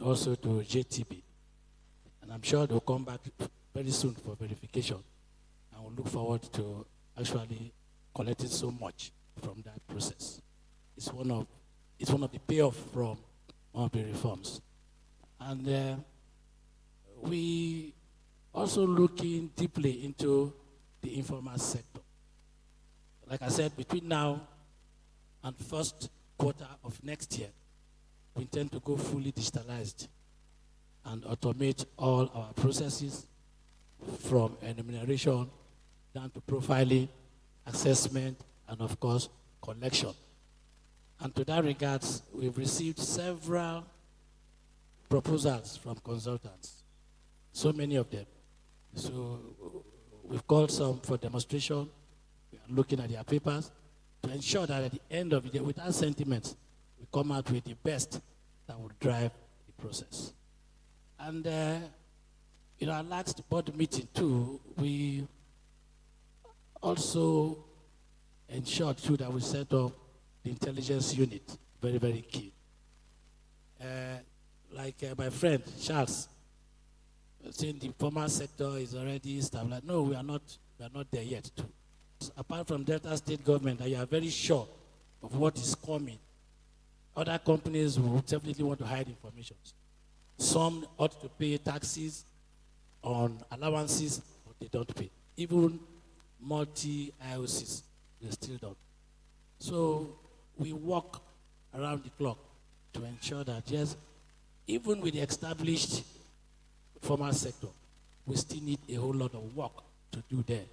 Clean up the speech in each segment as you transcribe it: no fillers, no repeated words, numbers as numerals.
also to JTB. And I'm sure they'll come back very soon for verification. And we'll look forward to actually collecting so much from that process. It's one of the payoff from one of the reforms. And we also looking deeply into the informal sector. Like I said, between now and first quarter of next year, we intend to go fully digitalized and automate all our processes from enumeration down to profiling, assessment, and of course, collection. And to that regards, we've received several proposals from consultants, so many of them. So we've called some for demonstration. We are looking at their papers to ensure that at the end of the day, without sentiments, we come out with the best that will drive the process. And in our last board meeting too, we also ensured too that we set up the intelligence unit, very, very key. My friend Charles, saying the formal sector is already stabilized. No, we are not there yet too. So apart from Delta State government, that you are very sure of what is coming, other companies will definitely want to hide information. Some ought to pay taxes on allowances, but they don't pay. Even multi-IOCs, they still don't. So we work around the clock to ensure that, yes, even with the established formal sector, we still need a whole lot of work to do there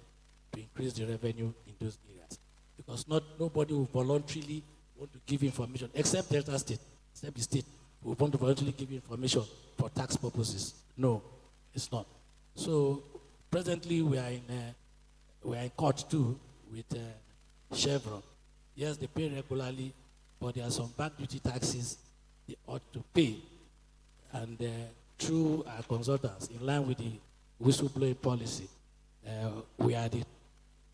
to increase the revenue in those areas. Because nobody will voluntarily want to give information, except Delta State, except the state, who want to voluntarily give information for tax purposes. No, it's not. So presently we are in court too with Chevron. Yes, they pay regularly, but there are some back duty taxes they ought to pay. And through our consultants, in line with the whistleblowing policy, we are the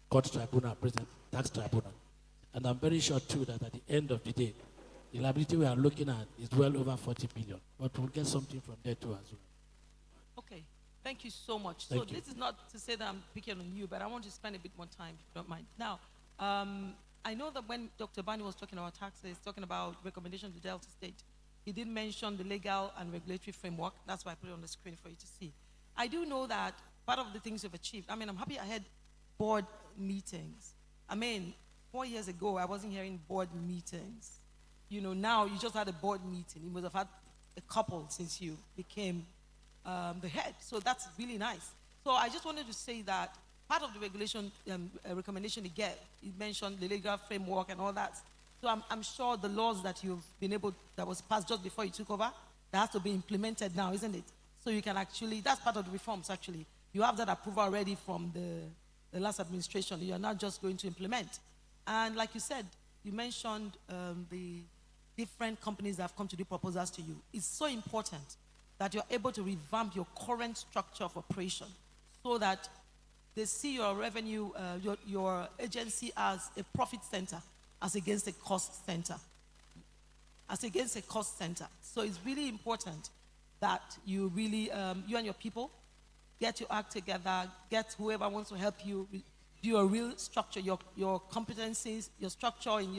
court tribunal, present tax tribunal. And I'm very sure too that at the end of the day, the liability we are looking at is well over 40 billion. But we'll get something from there too as well. Okay, thank you so much. Thank you. This is not to say that I'm picking on you, but I want to spend a bit more time, if you don't mind. Now, I know that when Dr. Bani was talking about taxes, talking about recommendations to Delta State, he did mention the legal and regulatory framework. That's why I put it on the screen for you to see. I do know that part of the things you've achieved, I'm happy I had board meetings. 4 years ago, I wasn't hearing board meetings. Now you just had a board meeting. You must have had a couple since you became the head. So that's really nice. So I just wanted to say that part of the regulation recommendation he mentioned the legal framework and all that. So I'm sure the laws that that was passed just before you took over, that has to be implemented now, isn't it? So you can actually, that's part of the reforms actually. You have that approval already from the last administration. You are not just going to implement. And like you said, you mentioned the different companies that have come to do proposals to you. It's so important that you're able to revamp your current structure of operation so that they see your revenue, your agency as a profit center as against a cost center. So it's really important that you really, you and your people, get your act together, get whoever wants to help you, do a real structure, your competencies, your structure in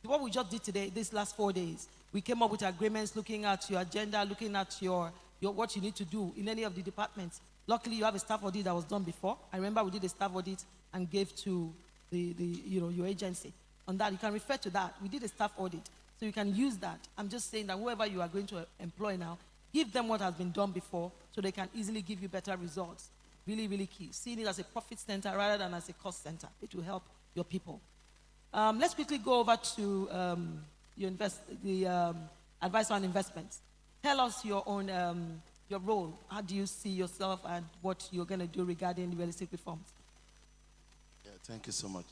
what we just did today, these last 4 days. We came up with agreements looking at your agenda, looking at your what you need to do in any of the departments. Luckily, you have a staff audit that was done before. I remember we did a staff audit and gave to your agency. On that, you can refer to that. We did a staff audit, so you can use that. I'm just saying that whoever you are going to employ now, give them what has been done before so they can easily give you better results. Really, really key. Seeing it as a profit center rather than as a cost center. It will help your people. Let's quickly go over to the advice on investments. Tell us your own your role. How do you see yourself and what you're going to do regarding the real estate reforms? Yeah, thank you so much.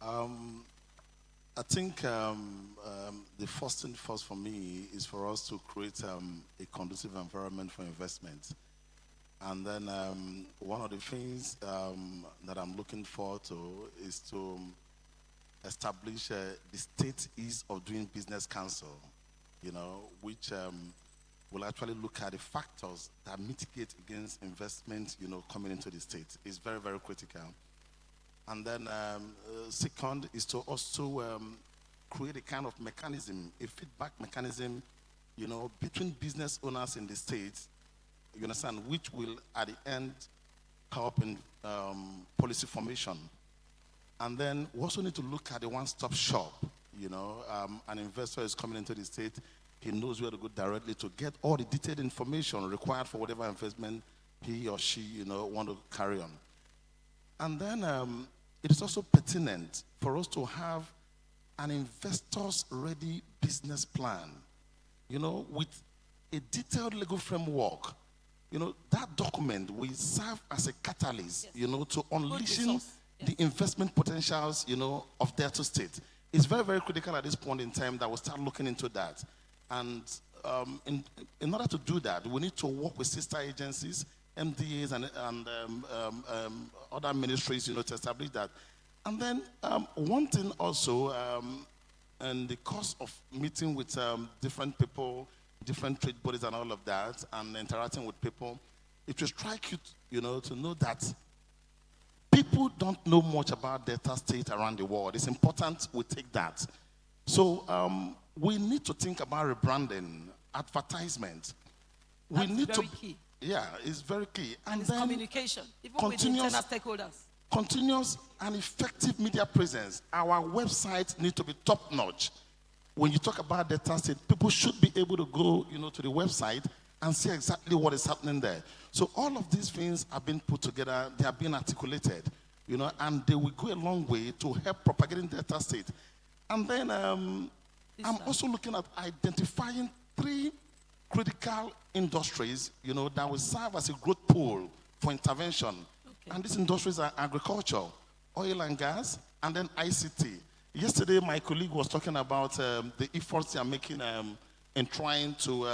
I think the first thing first for me is for us to create a conducive environment for investment. And then one of the things that I'm looking forward to is to establish the State Ease of Doing Business Council, which will actually look at the factors that mitigate against investment, coming into the state. It's very, very critical. And then second is to also create a kind of mechanism, a feedback mechanism, between business owners in the state, you understand, which will at the end help in policy formation. And then we also need to look at the one-stop shop. An investor is coming into the state, he knows where to go directly to get all the detailed information required for whatever investment he or she, want to carry on. And then it is also pertinent for us to have an investor's ready business plan, with a detailed legal framework. That document will serve as a catalyst, to unleashing the investment potentials, of Delta State. It's very, very critical at this point in time that we'll start looking into that. And in order to do that, we need to work with sister agencies, MDAs, and other ministries, to establish that. And then one thing also, in the course of meeting with different people, different trade bodies and all of that, and interacting with people, it will strike you, to know that people don't know much about Delta State around the world. It's important we take that. So we need to think about rebranding, advertisement. That's very key. Yeah, it's very key. And it's communication, even with internal stakeholders. Continuous and effective media presence. Our website needs to be top-notch. When you talk about Delta State, people should be able to go, to the website and see exactly what is happening there. So all of these things have been put together, they have been articulated, and they will go a long way to help propagating Delta State. And then I'm also looking at identifying 3 critical industries, that will serve as a growth pool for intervention. Okay. And these industries are agriculture, oil and gas, and then ICT. Yesterday, my colleague was talking about the efforts they are making in trying to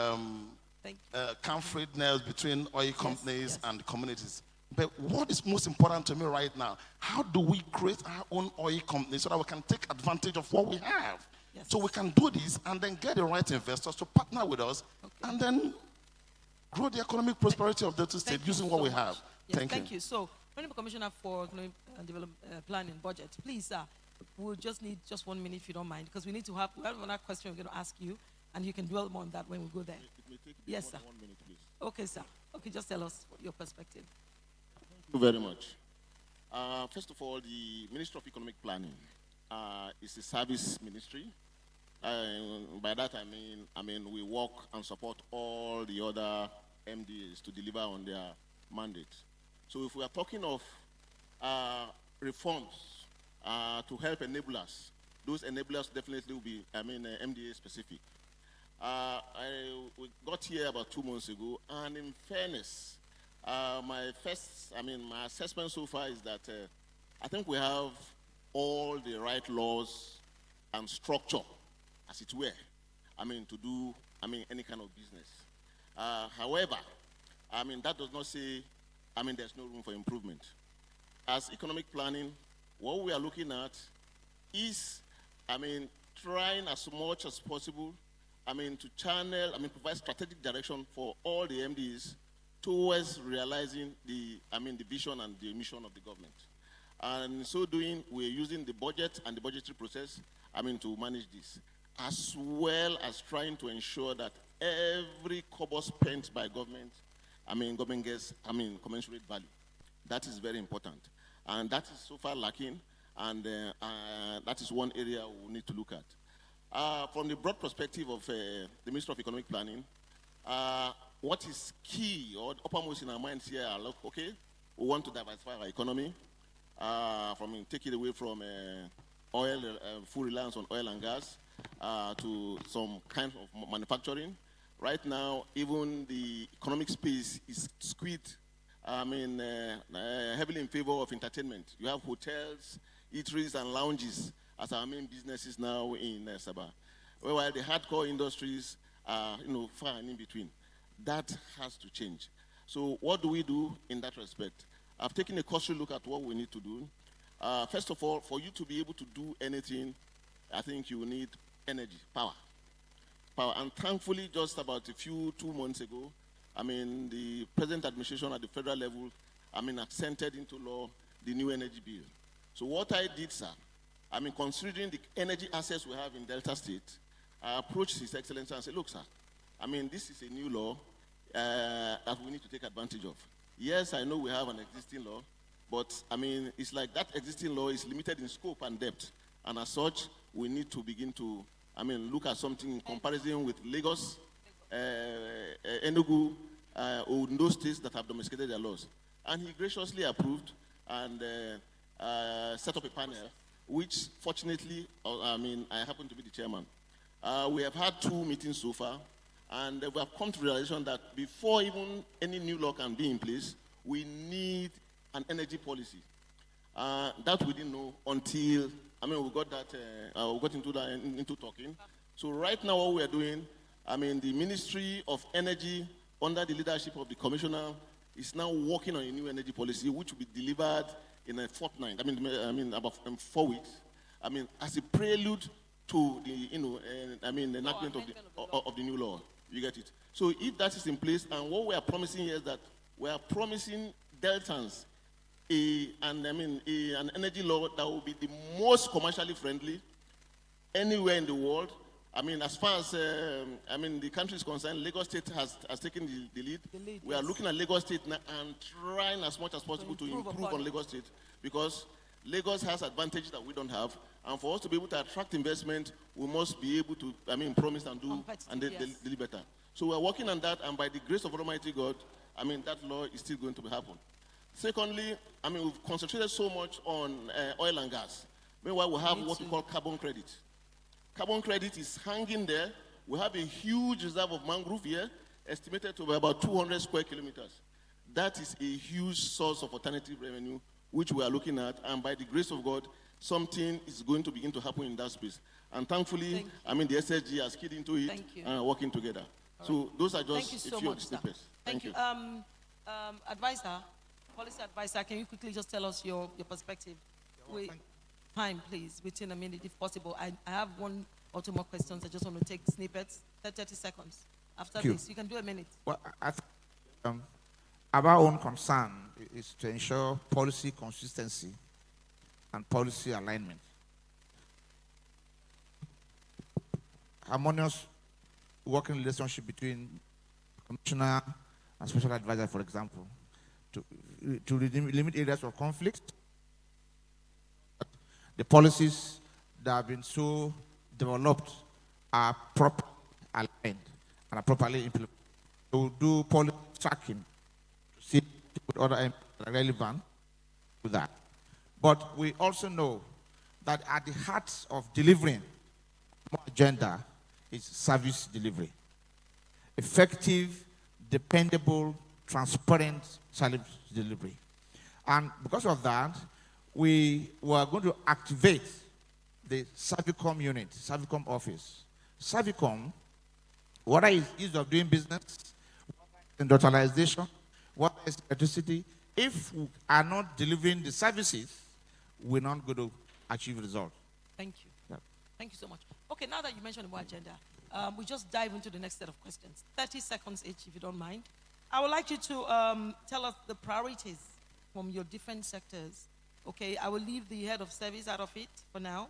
calm nails between oil companies and the communities. But what is most important to me right now, how do we create our own oil company so that we can take advantage of what we have? Yes. So we can do this and then get the right investors to partner with us, and then grow the economic prosperity of Delta State using what we have. Yes, thank you. So, Honorable Commissioner for Economic Development Planning Budget, please, we'll just need just 1 minute if you don't mind, because we have another question we're going to ask you, and you can dwell more on that when we go there. It may take yes, sir. 1 minute, please. Okay, sir. Okay, just tell us your perspective. Thank you very much. First of all, the Ministry of Economic Planning is a service ministry. By that I mean we work and support all the other MDAs to deliver on their mandate. So if we are talking of reforms to help enablers, those enablers definitely will be, MDA specific. We got here about 2 months ago, and in fairness, my assessment so far is that I think we have all the right laws and structure, as it were, to do, any kind of business. However, that does not say, there's no room for improvement. As economic planning, what we are looking at is, trying as much as possible, to channel, provide strategic direction for all the MDs towards realizing the vision and the mission of the government. And in so doing, we're using the budget and the budgetary process, to manage this, as well as trying to ensure that every kobo spent by government, government gets, commensurate value. That is very important. And that is so far lacking, and that is one area we need to look at. From the broad perspective of the Ministry of Economic Planning, what is key or uppermost in our minds here are, okay, we want to diversify our economy, take it away from full reliance on oil and gas to some kind of manufacturing. Right now, even the economic space is squeezed, heavily in favor of entertainment. You have hotels, eateries, and lounges as our main businesses now in Sabah. While the hardcore industries are, far and in between. That has to change. So what do we do in that respect? I've taken a cursory look at what we need to do. First of all, for you to be able to do anything, I think you need energy, power. power. And thankfully, just about 2 months ago, I mean, the present administration at the federal level, I mean, accented into law the new energy bill. So what I did, sir, I mean, considering the energy assets we have in Delta State, I approached His Excellency and said, look, sir, I mean, this is a new law that we need to take advantage of. Yes, I know we have an existing law, but I mean, it's like that existing law is limited in scope and depth. And as such, we need to begin to, I mean, look at something in comparison with Lagos, Enugu, Ondo states that have domesticated their laws. And he graciously approved and set up a panel, which fortunately, I mean, I happen to be the chairman. We have had 2 meetings so far, and we have come to the realization that before even any new law can be in place, we need an energy policy. That we didn't know until, I mean, we got that, we got into talking. So right now what we are doing, I mean, the Ministry of Energy, under the leadership of the Commissioner, is now working on a new energy policy, which will be delivered in a fortnight. I mean, about 4 weeks. I mean, as a prelude to the, the enactment of the new law. You get it? So if that is in place, and what we are promising here is that we are promising Deltans an energy law that will be the most commercially friendly anywhere in the world. I mean, as far as the country is concerned, Lagos State has taken the lead. We are looking at Lagos State now and trying as much as possible to improve on Lagos State, because Lagos has advantages that we don't have, and for us to be able to attract investment, we must be able to, promise and do and deliver better. So we are working on that, and by the grace of Almighty God, that law is still going to happen. Secondly, we've concentrated so much on oil and gas. Meanwhile, we have what we call carbon credit. Carbon credit is hanging there. We have a huge reserve of mangrove here, estimated to be about 200 square kilometers. That is a huge source of alternative revenue, which we are looking at, and by the grace of God, something is going to begin to happen in that space. And thankfully, the SSG has keyed into it and are working together. So those are just a few of the snippets. Thank you. Advisor, policy advisor, can you quickly just tell us your perspective? Time, please, within a minute, if possible. I have 1 or 2 more questions. I just want to take snippets, 30 seconds. After this, you can do a minute. Well, our own concern is to ensure policy consistency and policy alignment. Harmonious working relationship between commissioner and special advisor, for example, to limit areas of conflict. The policies that have been so developed are properly aligned and are properly implemented. So we'll do policy tracking to see what other are relevant to that. But we also know that at the heart of delivering more agenda is service delivery. Effective, dependable, transparent service delivery. And because of that, we were going to activate the Servicom unit, Servicom office. Servicom, what is ease of doing business, industrialization, what is electricity. If we are not delivering the services, we're not going to achieve results. Thank you. Yeah. Thank you so much. Okay, now that you mentioned the more agenda, we just dive into the next set of questions. 30 seconds each, if you don't mind. I would like you to tell us the priorities from your different sectors. Okay, I will leave the head of service out of it for now.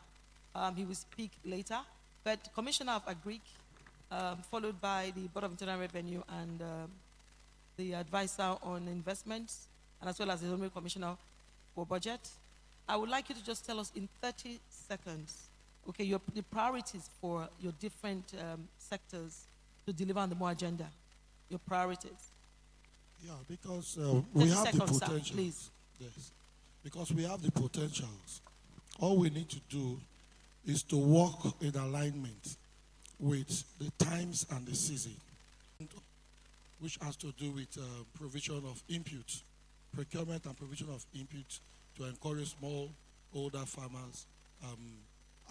He will speak later. But Commissioner of Agric, followed by the Board of Internal Revenue and the advisor on investments, and as well as the Honorary Commissioner for Budget. I would like you to just tell us in 30 seconds, okay, the priorities for your different sectors to deliver on the more agenda, your priorities. Yeah, because we have the seconds, potentials. sir, please. Yes, because we have the potentials. All we need to do is to work in alignment with the times and the season, which has to do with provision of input, procurement and provision of input to encourage smallholder farmers,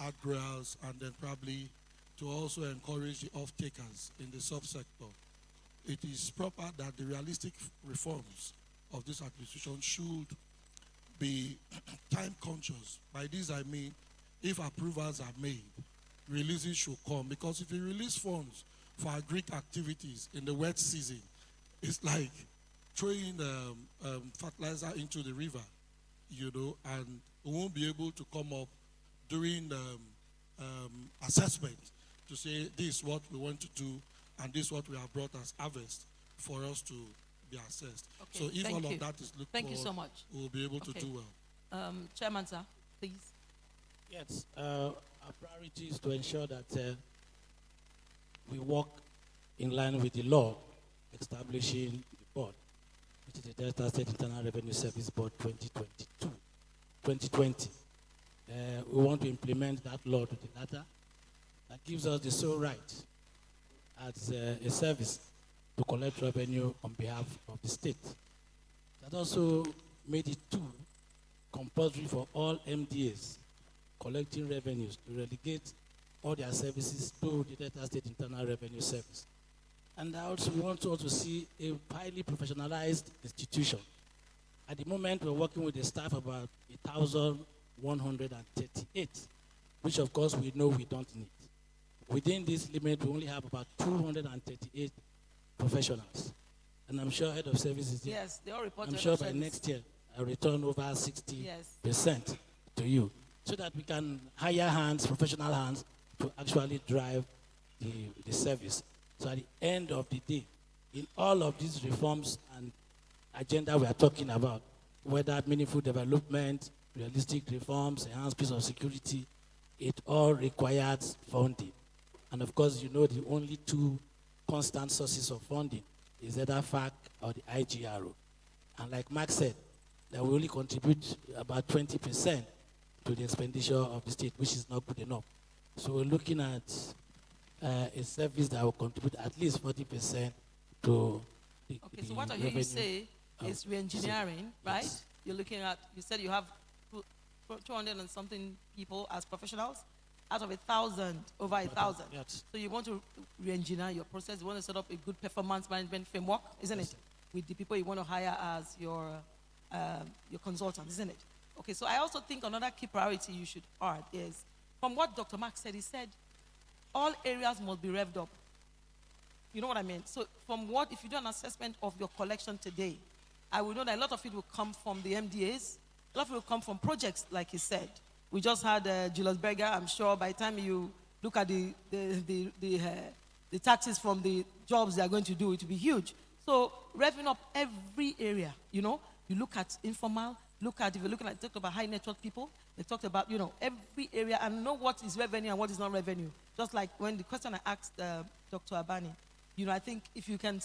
ag-growers, and then probably to also encourage the off-takers in the subsector. It is proper that the realistic reforms of this administration should be time conscious. By this I mean, if approvals are made, releases should come. Because if you release funds for agric activities in the wet season, it's like throwing fertilizer into the river, and we won't be able to come up during assessment to say this is what we want to do and this is what we have brought as harvest for us to be assessed. Okay, So if thank all you. of that is looked Thank you forward, so much. we'll be able to Okay. do well. Chairman, sir, please. Yes, our priority is to ensure that we work in line with the law establishing the board, which is the Delta State Internal Revenue Service Board 2020. We want to implement that law to the latter. That gives us the sole right as a service to collect revenue on behalf of the state. That also made it compulsory for all MDAs collecting revenues to relegate all their services to the Delta State Internal Revenue Service. And also, we want to also see a highly professionalized institution. At the moment, we're working with a staff of about 1,138, which of course we know we don't need. Within this limit, we only have about 238 professionals. And I'm sure head of services here. Yes, they all report. I'm to sure head by of service. next year, I'll return over 60% Yes. to you, so that we can hire hands, professional hands, to actually drive the service. So at the end of the day, in all of these reforms and agenda we are talking about, whether meaningful development, realistic reforms, enhanced peace of security, it all requires funding. And of course, the only two constant sources of funding is either FAC or the IGRO. And like Mark said, that we only contribute about 20% to the expenditure of the state, which is not good enough. So we're looking at a service that will contribute at least 40% to the Okay, so what I hear revenue. you say is re-engineering, right? Yes. You're looking at, you said you have 200 and something people as professionals, out of 1,000, over 1,000. Yes. So you want to re-engineer your process, you want to set up a good performance management framework, isn't it? With the people you want to hire as your consultant, isn't it? Okay, so I also think another key priority you should add is, from what Dr. Mark said, he said, all areas must be revved up. You know what I mean? So if you do an assessment of your collection today, I will know that a lot of it will come from the MDAs, a lot of it will come from projects, like he said. We just had Julius Berger. I'm sure by the time you look at the taxes from the jobs they are going to do, it will be huge. So revving up every area, you look at informal, if you're looking at, talked about high net worth people, they talked about, every area and know what is revenue and what is not revenue. Just like when the question I asked Dr. Abani, I think if you can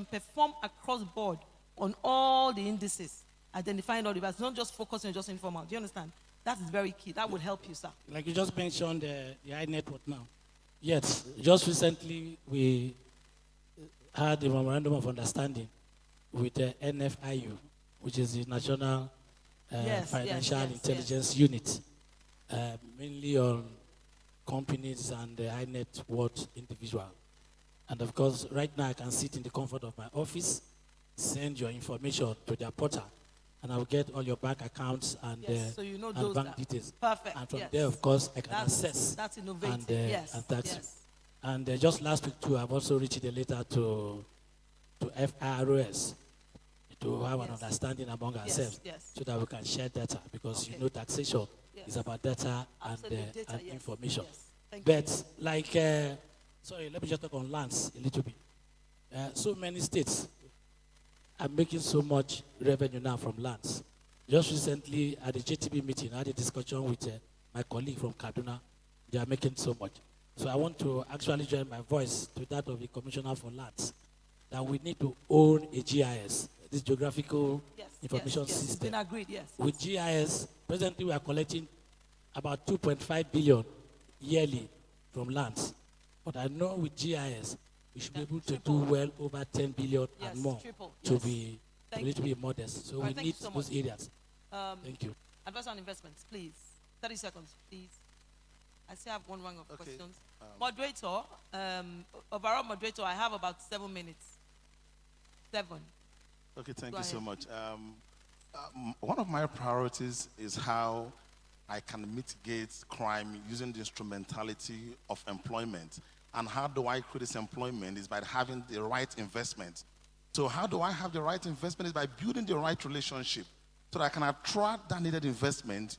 perform across board on all the indices, identifying all the best, not just focusing on just informal. Do you understand? That is very key. That would help you, sir. Like you just mentioned the high network now. Yes, just recently we had a memorandum of understanding with the NFIU, which is the National Financial Intelligence Unit, mainly on companies and the high net worth individual. And of course, right now I can sit in the comfort of my office, send your information to their portal, and I'll get all your bank accounts and, so you know and those bank details. Perfect. And from there, of course, I can That's assess innovative. and tax you. And just last week too, I've also reached a letter to FIROS to have an understanding among ourselves, so that we can share data, because taxation is about data and information. Yes. Thank you. But like, sorry, let me just talk on lands a little bit. So many states are making so much revenue now from lands. Just recently at the JTB meeting, I had a discussion with my colleague from Kaduna. They are making so much. So I want to actually join my voice to that of the Commissioner for Lands, that we need to own a GIS, this geographical information It's system. been agreed, yes. With GIS, presently we are collecting about 2.5 billion yearly from lands. But I know with GIS, we should be able to do well over 10 billion and more to be a little bit modest. So we need those areas. Thank you. Advice on investments, please. 30 seconds, please. I still have one round of questions. Moderator, overall moderator, I have about 7 minutes. 7. Okay, thank you so much. One of my priorities is how I can mitigate crime using the instrumentality of employment. And how do I create this employment? Is by having the right investment. So how do I have the right investment? Is by building the right relationship so that I can attract that needed investment,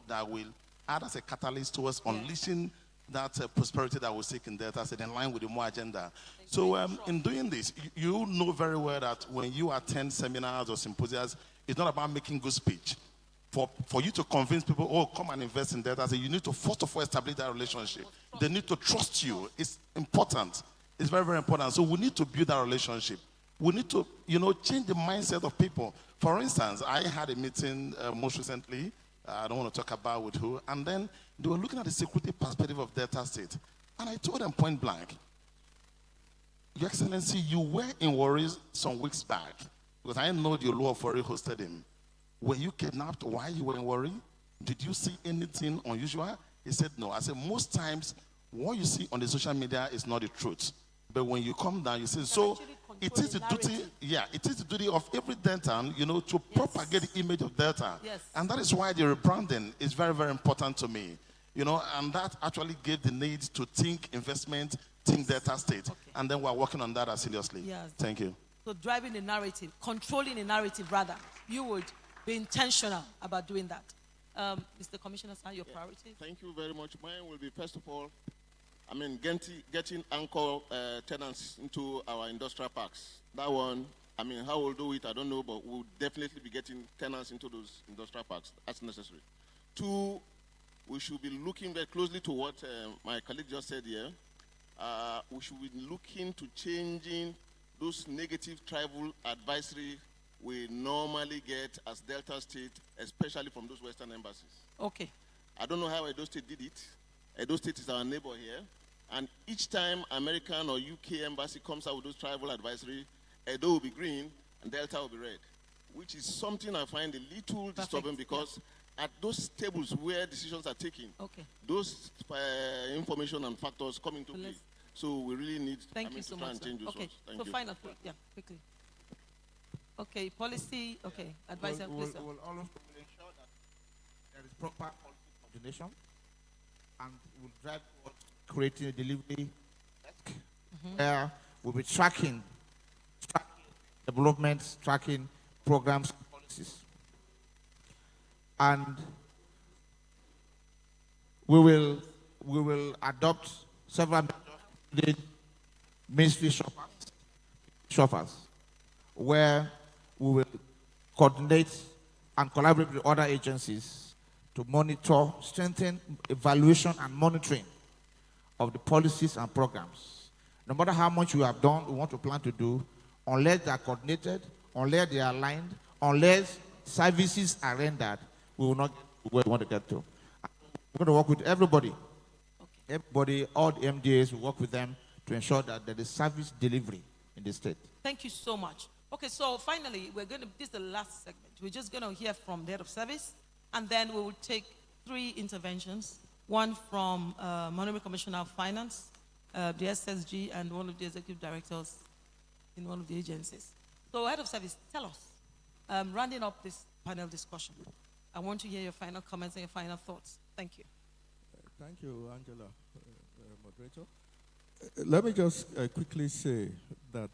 that will add as a catalyst towards unleashing that prosperity that we seek in Delta State in line with the MOA agenda. So in doing this, you know very well that when you attend seminars or symposiums, it's not about making good speech. For you to convince people, oh, come and invest in Delta State, you need to first of all establish that relationship. They need to trust you. It's important. It's very, very important. So we need to build that relationship. We need to, change the mindset of people. For instance, I had a meeting most recently. I don't want to talk about with who. And then they were looking at the security perspective of Delta State. And I told them point blank, Your Excellency, you were in Warri some weeks back, because I know the Olu of Warri hosted him. Were you kidnapped while you were in Warri? Did you see anything unusual? He said, no. I said, most times, what you see on the social media is not the truth. But when you come down, you say, so it is the duty, it is the duty of every Deltan, to propagate the image of Delta. Yes. And that is why the rebranding is very, very important to me. And that actually gave the need to think investment, think Delta State. Okay. And then we're working on that seriously. Yes. Thank you. So driving the narrative, controlling the narrative rather, you would be intentional about doing that. Mr. Commissioner, sir, your priority? Thank you very much. Mine will be, first of all, getting anchor tenants into our industrial parks. That one, how we'll do it, I don't know, but we'll definitely be getting tenants into those industrial parks as necessary. Two, we should be looking very closely to what my colleague just said here. We should be looking to changing those negative tribal advisory we normally get as Delta State, especially from those Western embassies. Okay. I don't know how Edo State did it. Edo State is our neighbor here. And each time American or UK embassy comes out with those tribal advisory, Edo will be green and Delta will be red, which is something I find a little disturbing because at those tables where decisions are taken, those information and factors come into play. So we really need to try and change those ones. Thank you. Final, quickly. Okay, policy, advisor, please. We'll always ensure that there is proper policy coordination, and we'll drive towards creating a delivery desk where we'll be tracking developments, tracking programs, and policies. And we will adopt several ministry shoppers, where we will coordinate and collaborate with other agencies to monitor, strengthen evaluation and monitoring of the policies and programs. No matter how much we have done, we want to plan to do, unless they are coordinated, unless they are aligned, unless services are rendered, we will not get where we want to get to. We're going to work with everybody. Everybody, all the MDAs, we work with them to ensure that there is service delivery in the state. Thank you so much. Okay, so finally, this is the last segment. We're just going to hear from the head of service, and then we will take 3 interventions, one from Honorary Commissioner of Finance, the SSG, and one of the executive directors in one of the agencies. So, head of service, tell us, rounding up this panel discussion, I want to hear your final comments and your final thoughts. Thank you. Thank you, Angela, moderator. Let me just quickly say that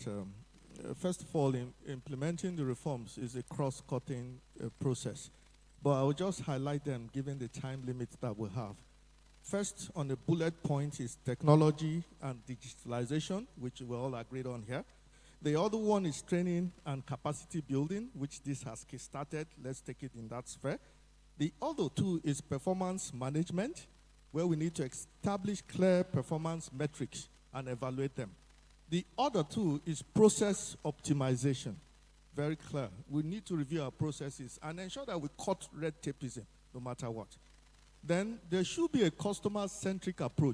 first of all, implementing the reforms is a cross-cutting process. But I will just highlight them given the time limit that we have. First, on the bullet point is technology and digitalization, which we all agreed on here. The other one is training and capacity building, which this has started. Let's take it in that sphere. The other two is performance management, where we need to establish clear performance metrics and evaluate them. The other two is process optimization. Very clear. We need to review our processes and ensure that we cut red tapeism no matter what. Then there should be a customer-centric approach